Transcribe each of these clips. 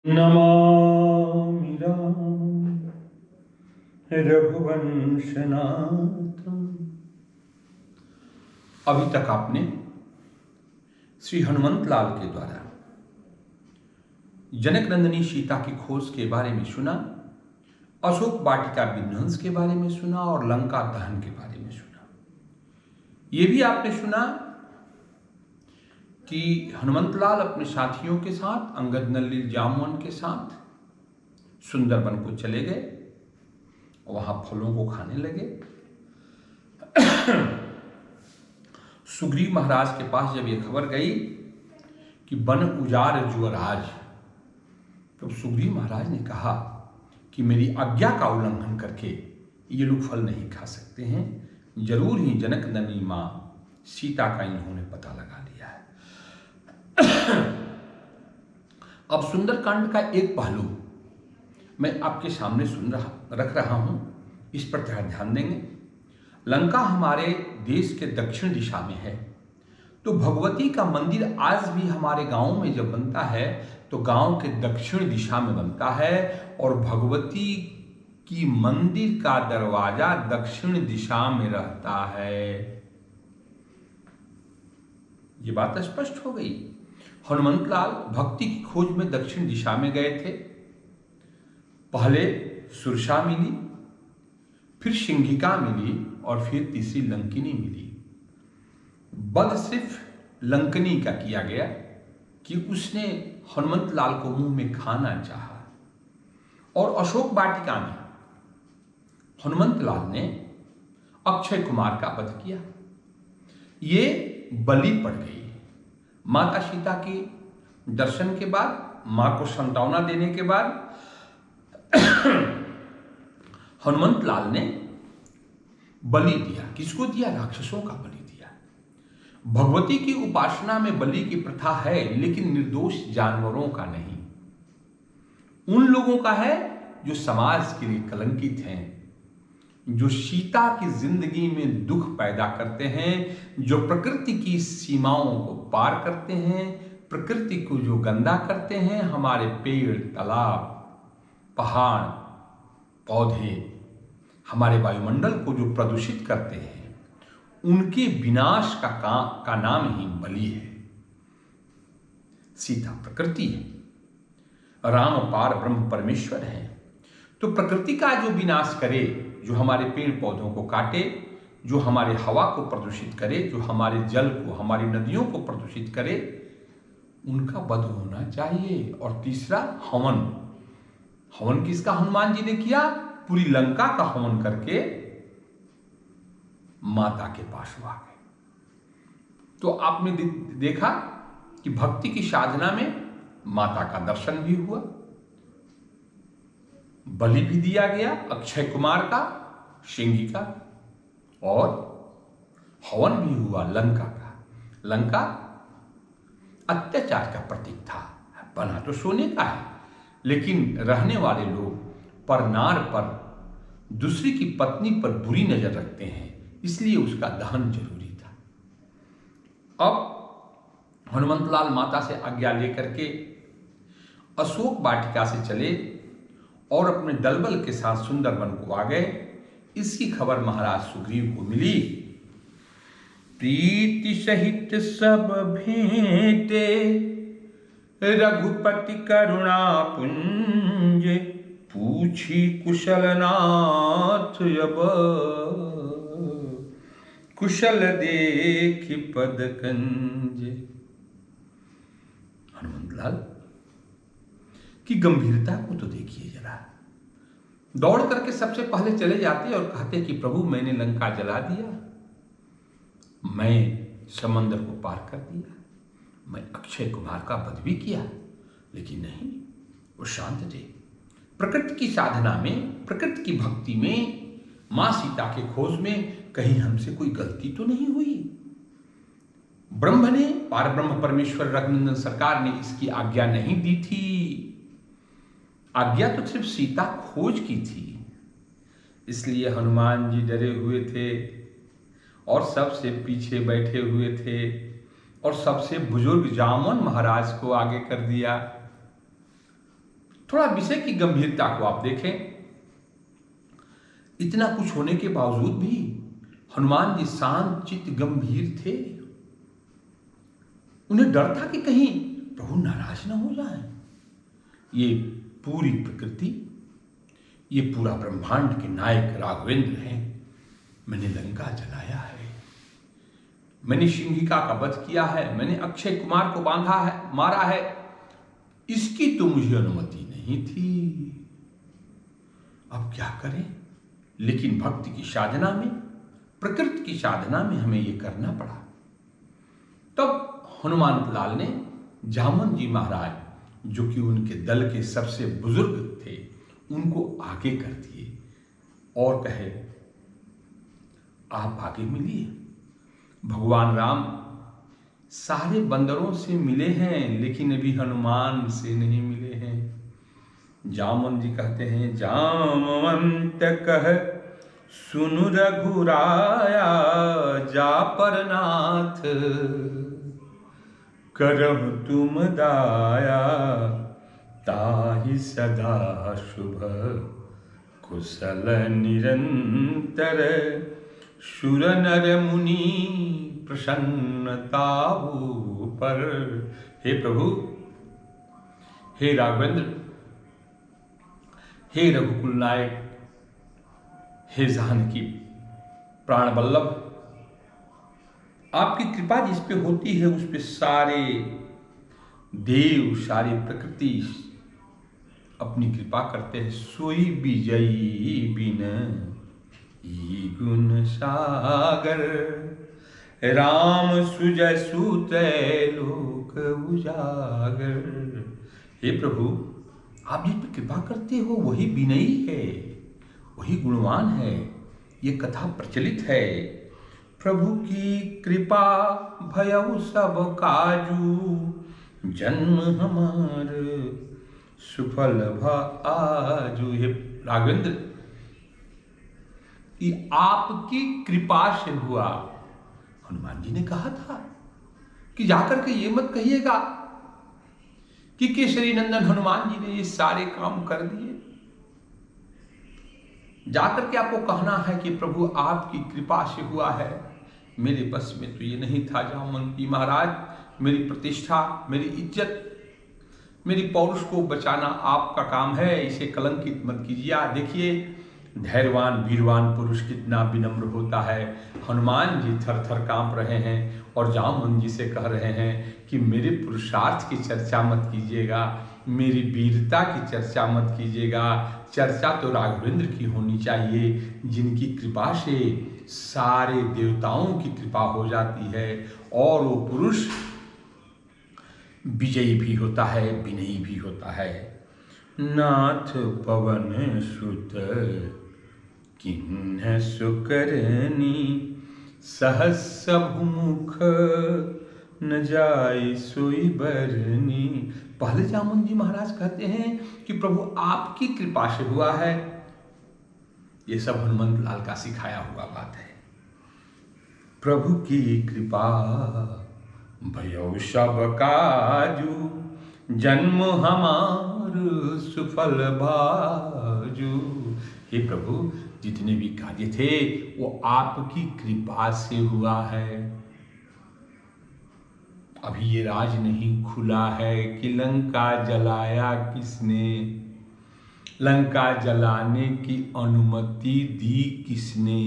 नमामि रामं रघुवंशनाथम्। अभी तक आपने श्री हनुमंत लाल के द्वारा जनक नंदिनी सीता की खोज के बारे में सुना, अशोक वाटिका विध्वंस के बारे में सुना और लंका दहन के बारे में सुना। ये भी आपने सुना कि हनुमंत लाल अपने साथियों के साथ, अंगद नल्ली जामवन के साथ सुंदरबन को चले गए, वहां फलों को खाने लगे। सुग्रीव महाराज के पास जब ये खबर गई कि वन उजाड़ जुअराज, तो सुग्रीव महाराज ने कहा कि मेरी आज्ञा का उल्लंघन करके ये लोग फल नहीं खा सकते हैं। जरूर ही जनक नंदिनी मां सीता का इन्होंने पता लगा लिया है। अब सुंदरकांड का एक पहलू मैं आपके सामने रख रहा हूं, इस पर ध्यान देंगे। लंका हमारे देश के दक्षिण दिशा में है, तो भगवती का मंदिर आज भी हमारे गांव में जब बनता है तो गांव के दक्षिण दिशा में बनता है, और भगवती की मंदिर का दरवाजा दक्षिण दिशा में रहता है। ये बात स्पष्ट हो गई। हनुमंत लाल भक्ति की खोज में दक्षिण दिशा में गए थे। पहले सुरसा मिली, फिर सिंघिका मिली और फिर तीसरी लंकिनी मिली। वध सिर्फ लंकनी का किया गया कि उसने हनुमंत लाल को मुंह में खाना चाहा, और अशोक वाटिका में हनुमंत लाल ने अक्षय कुमार का वध किया। ये बलि पड़ गई। माता सीता के दर्शन के बाद, मां को संतावना देने के बाद हनुमंत लाल ने बलि दिया। किसको दिया? राक्षसों का बलि दिया। भगवती की उपासना में बलि की प्रथा है, लेकिन निर्दोष जानवरों का नहीं। उन लोगों का है जो समाज के लिए कलंकित हैं, जो सीता की जिंदगी में दुख पैदा करते हैं, जो प्रकृति की सीमाओं को पार करते हैं, प्रकृति को जो गंदा करते हैं, हमारे पेड़, तालाब, पहाड़, पौधे, हमारे वायुमंडल को जो प्रदूषित करते हैं, उनके विनाश का नाम ही बलि है। सीता प्रकृति है, राम पार ब्रह्म परमेश्वर है। तो प्रकृति का जो विनाश करे, जो हमारे पेड़ पौधों को काटे, जो हमारे हवा को प्रदूषित करे, जो हमारे जल को, हमारी नदियों को प्रदूषित करे, उनका वध होना चाहिए। और तीसरा हवन। हवन किसका हनुमान जी ने किया? पूरी लंका का हवन करके माता के पास वो आ गए। तो आपने देखा कि भक्ति की साधना में माता का दर्शन भी हुआ, बलि भी दिया गया अक्षय कुमार का, सिंघिका, और हवन भी हुआ लंका का। लंका अत्याचार का प्रतीक था। बना तो सोने का है, लेकिन रहने वाले लोग पर नार पर, दूसरी की पत्नी पर बुरी नजर रखते हैं, इसलिए उसका दहन जरूरी था। अब हनुमंत लाल माता से आज्ञा लेकर के अशोक वाटिका से चले और अपने दलबल के साथ सुंदरबन को आ गए। इसकी खबर महाराज सुग्रीव को मिली। प्रीति सहित सब भेंटे, रघुपति करुणा पुंज, पूछी कुशल नाथ अब, कुशल देखि पद कंज। हनुमंत लाल की गंभीरता को तो देखिए जरा। दौड़ करके सबसे पहले चले जाते और कहते कि प्रभु मैंने लंका जला दिया, मैं समंदर को पार कर दिया, मैं अक्षय कुमार का वध भी किया, लेकिन नहीं, वो शांत थे। प्रकृति की साधना में, प्रकृति की भक्ति में, मां सीता के खोज में कहीं हमसे कोई गलती तो नहीं हुई। ब्रह्म ने, पार ब्रह्म परमेश्वर रघुनंदन सरकार ने इसकी आज्ञा नहीं दी थी। आज्ञा तो सिर्फ सीता खोज की थी। इसलिए हनुमान जी डरे हुए थे और सबसे पीछे बैठे हुए थे, और सबसे बुजुर्ग जामवन महाराज को आगे कर दिया। थोड़ा विषय की गंभीरता को आप देखें। इतना कुछ होने के बावजूद भी हनुमान जी शांत चित्त गंभीर थे। उन्हें डर था कि कहीं प्रभु नाराज न हो जाए। ये पूरी प्रकृति, ये पूरा ब्रह्मांड के नायक राघवेंद्र हैं। मैंने लंका जलाया है, मैंने सिंहिका का वध किया है, मैंने अक्षय कुमार को बांधा है, मारा है, इसकी तो मुझे अनुमति नहीं थी। अब क्या करें? लेकिन भक्ति की साधना में, प्रकृति की साधना में हमें ये करना पड़ा। तब हनुमान लाल ने जामन जी महाराज, जो कि उनके दल के सबसे बुजुर्ग थे, उनको आगे कर दिए और कहे, आप आगे मिलिए। भगवान राम सारे बंदरों से मिले हैं, लेकिन अभी हनुमान से नहीं मिले हैं। जामन जी कहते हैं, जामवंत कह सुनु रघुराया, जा पर नाथ करहु तुम दाया, ताहि सदा शुभ कुशल निरंतर, सुर नर मुनि प्रसन्नताऊ पर। हे प्रभु, हे राघवेंद्र, हे रघुकुल नायक, हे जानकी प्राण वल्लभ, आपकी कृपा जिस पे होती है उस पे सारे देव, सारी प्रकृति अपनी कृपा करते हैं। सोई विजयी बिन ई गुण सागर, राम सुजय सुत लोक उजागर। हे प्रभु, आप जिस पे कृपा करते हो वही विनयी है, वही गुणवान है। ये कथा प्रचलित है। प्रभु की कृपा भयउ सब काजू, जन्म हमार सुफल आजू। हे राघवेंद्र, ये आपकी कृपा से हुआ। हनुमान जी ने कहा था कि जाकर के ये मत कहिएगा कि केसरी नंदन हनुमान जी ने ये सारे काम कर दिए। जाकर के आपको कहना है कि प्रभु आपकी कृपा से हुआ है, मेरे बस में तो ये नहीं था। जामन जी महाराज, मेरी प्रतिष्ठा, मेरी इज्जत, मेरी पौरुष को बचाना आपका काम है, इसे कलंकित मत कीजिए। देखिए, धैर्यवान वीरवान पुरुष कितना विनम्र होता है। हनुमान जी थर थर कांप रहे हैं और जामन जी से कह रहे हैं कि मेरे पुरुषार्थ की चर्चा मत कीजिएगा, मेरी वीरता की चर्चा मत कीजिएगा। चर्चा तो राघवेंद्र की होनी चाहिए, जिनकी कृपा से सारे देवताओं की कृपा हो जाती है और वो पुरुष विजयी भी होता है, विनयी भी होता है। नाथ पवन सुत किन्ह सुकरनी, सहस मुख न जाय सोई बरनी। पहले जामुन जी महाराज कहते हैं कि प्रभु आपकी कृपा से हुआ है। ये सब हनुमंत लाल का सिखाया हुआ बात है। प्रभु की कृपा भयो सब काजू, जन्म हमार सुफल भाजू। हे प्रभु, जितने भी कार्य थे वो आपकी कृपा से हुआ है। अभी ये राज नहीं खुला है कि लंका जलाया किसने, लंका जलाने की अनुमति दी किसने।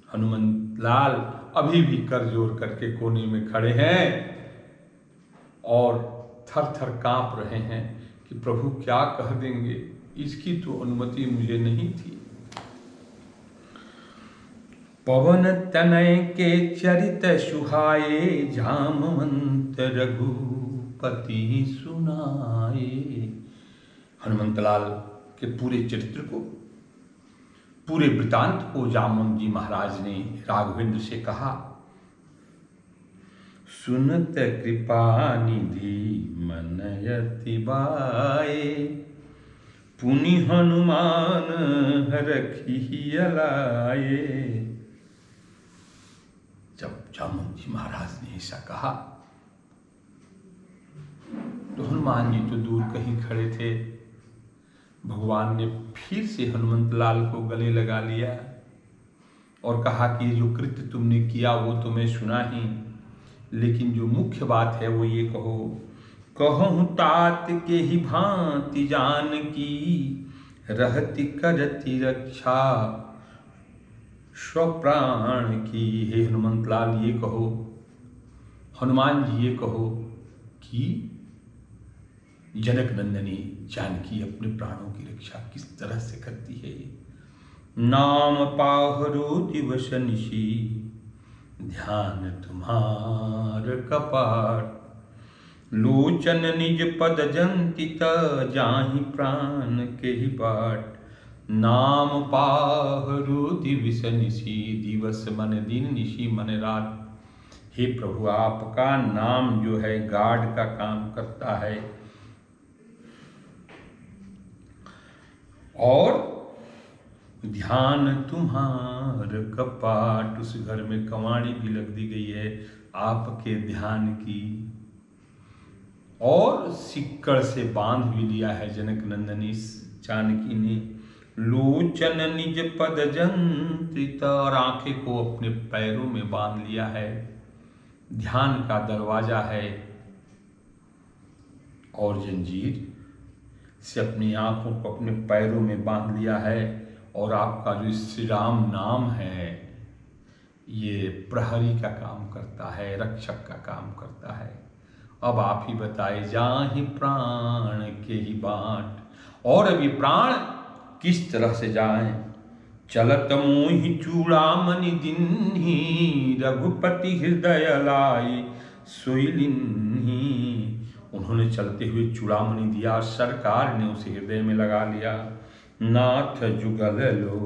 हनुमंत लाल अभी भी कर जोर करके कोने में खड़े हैं और थर थर कांप रहे हैं कि प्रभु क्या कह देंगे, इसकी तो अनुमति मुझे नहीं थी। पवन तनय के चरित सुहाए, जामवंत रघुपति सुनाए। हनुमंत लाल के पूरे चरित्र को, पूरे वृतांत को जामवंत जी महाराज ने राघवेंद्र से कहा। सुनत कृपा निधि मन यति बाए, पुनि हनुमान रखी अलाए। जब जामवंत जी महाराज ने ऐसा कहा तो हनुमान जी तो दूर कहीं खड़े थे। भगवान ने फिर से हनुमंत लाल को गले लगा लिया और कहा कि जो कृत्य तुमने किया वो तो मैं सुना ही, लेकिन जो मुख्य बात है वो ये कहो। कहूँ तात के ही भांति जान की, रहति करति रक्षा स्वप्राण की। हे हनुमंत लाल ये कहो, हनुमान जी ये कहो कि जनक नंदनी जानकी अपने प्राणों की रक्षा किस तरह से करती है। नाम पाहरो दिवस निशी, ध्यान तुम्हार कपाट। लोचन निज पद जंतित, जाहि प्राण के ही बाट। नाम पाहरो दिवस निशी, दिवस मन दिन, निशी मन रात। हे प्रभु, आपका नाम जो है गार्ड का काम करता है और ध्यान तुम्हार कपाट। उस घर में कमाड़ी भी लग दी गई है आपके ध्यान की, और सिक्कड़ से बांध भी लिया है जनक नंदनी जानकी ने। लोचन निज पद जंत्रित, और आंखें को अपने पैरों में बांध लिया है, ध्यान का दरवाजा है, और जंजीर से अपनी आंखों को अपने पैरों में बांध लिया है। और आपका जो श्री राम नाम है ये प्रहरी का काम करता है, रक्षक का काम करता है। अब आप ही बताए, जाहि प्राण के ही बाट। और अभी प्राण किस तरह से जाएं। चलत मोहि चूड़ामणि दिन्ही, रघुपति हृदय लाई सोई लिन्ही। उन्होंने चलते हुए चूड़ामणि दिया, सरकार ने उसे हृदय में लगा लिया। नाथ जुगल लो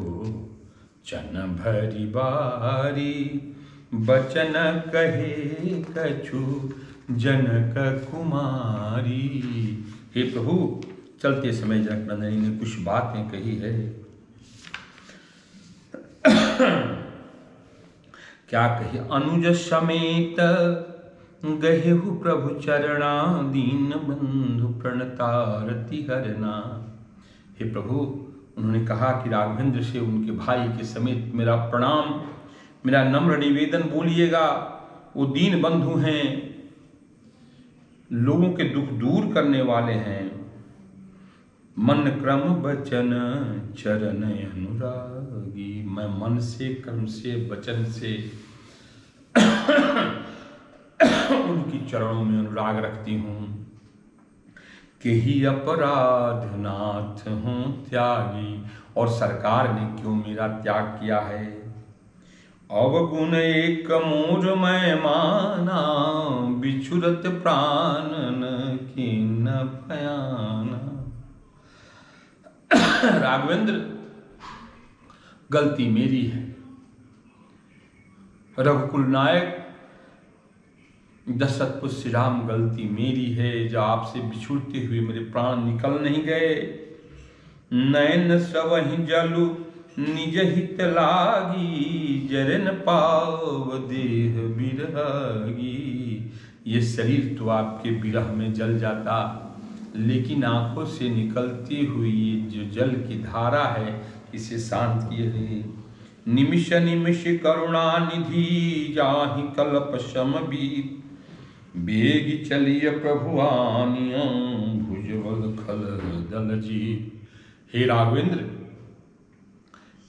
चन भरी बारी, बचन कहे कछु जनक कुमारी। हे प्रभु, चलते समय जनक नंदनी ने कुछ बातें कही है। क्या कही। अनुज समेत गहेहु प्रभु चरणा, दीन बंधु प्रणतारति हरना। हे प्रभु, उन्होंने कहा कि राघवेंद्र से उनके भाई के समेत मेरा प्रणाम, मेरा नम्र निवेदन बोलिएगा। वो दीन बंधु हैं, लोगों के दुख दूर करने वाले हैं। मन क्रम बचन चरण अनुरागी, मैं मन से, कर्म से, वचन से उनकी चरणों में अनुराग रखती हूँ। कि ही अपराध नाथ हूँ त्यागी, और सरकार ने क्यों मेरा त्याग किया है। अवगुण एक मोर मैं माना, बिछुरत प्राणन किन पयाना। राघवेंद्र, गलती मेरी है। रघुकुल नायक दशरथ श्री राम, गलती मेरी है जो आपसे बिछुड़ते हुए मेरे प्राण निकल नहीं गए। नयन सवहि जलु निज हित लागी, जरन पाव देह बिरहागी। ये शरीर तो आपके विरह में जल जाता, लेकिन आंखों से निकलती हुई जो जल की धारा है इसे शांत किए। निमिष निमिष करुणा निधि, जाहि कल्प सम बीत। बेग चलिय प्रभु आनिया, भुजबल खल दल जीत। हे राघवेंद्र,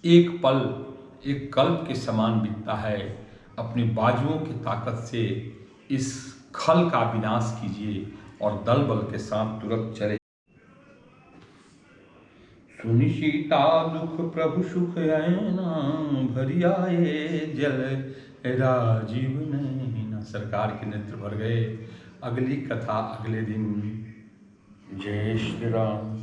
एक पल एक कल्प के समान बीतता है। अपनी बाजुओं की ताकत से इस खल का विनाश कीजिए और दल बल के साथ तुरंत चले। सुनि सीता दुख प्रभु सुख ऐना, भरी आए जल राजीव नैना। सरकार के नेत्र भर गए। अगली कथा अगले दिन। जय श्री राम।